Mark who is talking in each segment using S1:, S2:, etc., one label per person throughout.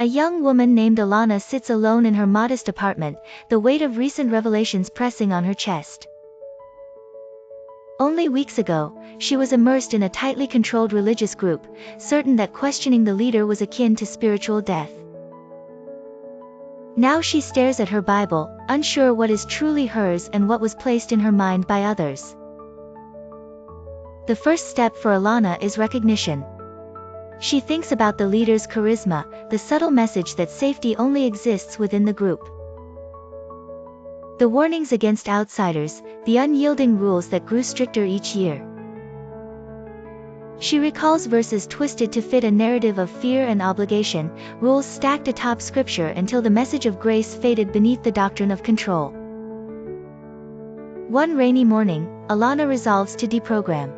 S1: A young woman named Alana sits alone in her modest apartment, the weight of recent revelations pressing on her chest. Only weeks ago, she was immersed in a tightly controlled religious group, certain that questioning the leader was akin to spiritual death. Now she stares at her Bible, unsure what is truly hers and what was placed in her mind by others. The first step for Alana is recognition. She thinks about the leader's charisma, the subtle message that safety only exists within the group. The warnings against outsiders, the unyielding rules that grew stricter each year. She recalls verses twisted to fit a narrative of fear and obligation, rules stacked atop scripture until the message of grace faded beneath the doctrine of control. One rainy morning, Alana resolves to deprogram.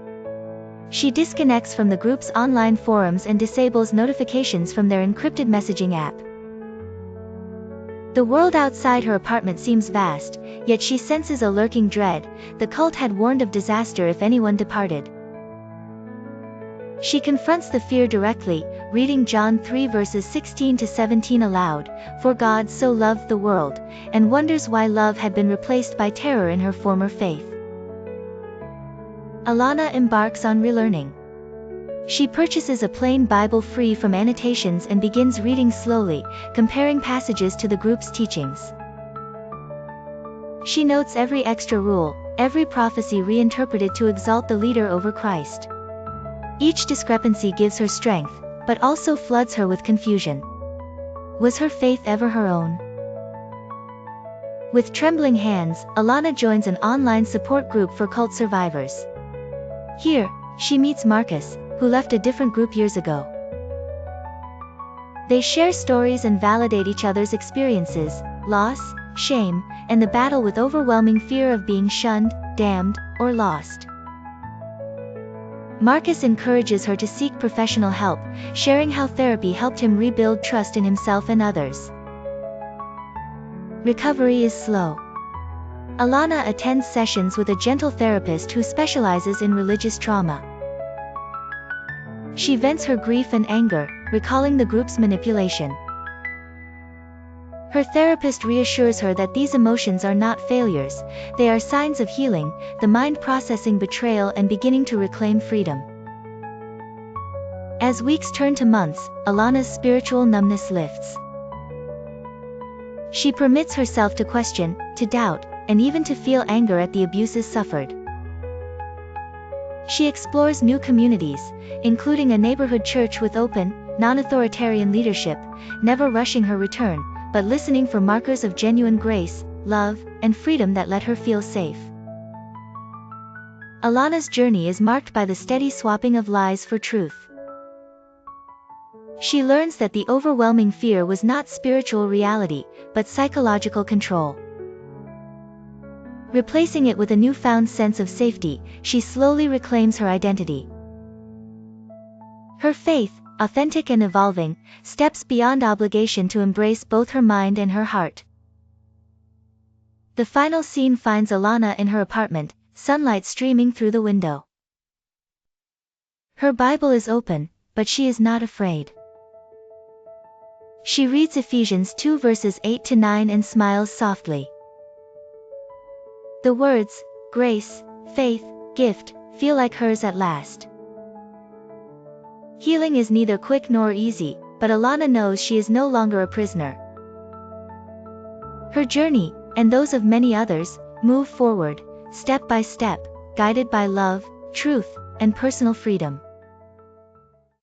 S1: She disconnects from the group's online forums and disables notifications from their encrypted messaging app. The world outside her apartment seems vast, yet she senses a lurking dread. The cult had warned of disaster if anyone departed. She confronts the fear directly, reading John 3 verses 16 to 17 aloud, "For God so loved the world," and wonders why love had been replaced by terror in her former faith. Alana embarks on relearning. She purchases a plain Bible free from annotations and begins reading slowly, comparing passages to the group's teachings. She notes every extra rule, every prophecy reinterpreted to exalt the leader over Christ. Each discrepancy gives her strength, but also floods her with confusion. Was her faith ever her own? With trembling hands, Alana joins an online support group for cult survivors. Here, she meets Marcus, who left a different group years ago. They share stories and validate each other's experiences, loss, shame, and the battle with overwhelming fear of being shunned, damned, or lost. Marcus encourages her to seek professional help, sharing how therapy helped him rebuild trust in himself and others. Recovery is slow. Alana attends sessions with a gentle therapist who specializes in religious trauma. She vents her grief and anger, recalling the group's manipulation. Her therapist reassures her that these emotions are not failures, they are signs of healing, the mind processing betrayal and beginning to reclaim freedom. As weeks turn to months, Alana's spiritual numbness lifts. She permits herself to question, to doubt, and even to feel anger at the abuses suffered. She explores new communities, including a neighborhood church with open, non-authoritarian leadership, never rushing her return, but listening for markers of genuine grace, love, and freedom that let her feel safe. Alana's journey is marked by the steady swapping of lies for truth. She learns that the overwhelming fear was not spiritual reality, but psychological control. Replacing it with a newfound sense of safety, she slowly reclaims her identity. Her faith, authentic and evolving, steps beyond obligation to embrace both her mind and her heart. The final scene finds Alana in her apartment, sunlight streaming through the window. Her Bible is open, but she is not afraid. She reads Ephesians 2 verses 8 to 9 and smiles softly. The words, grace, faith, gift, feel like hers at last. Healing is neither quick nor easy, but Alana knows she is no longer a prisoner. Her journey, and those of many others, move forward, step by step, guided by love, truth, and personal freedom.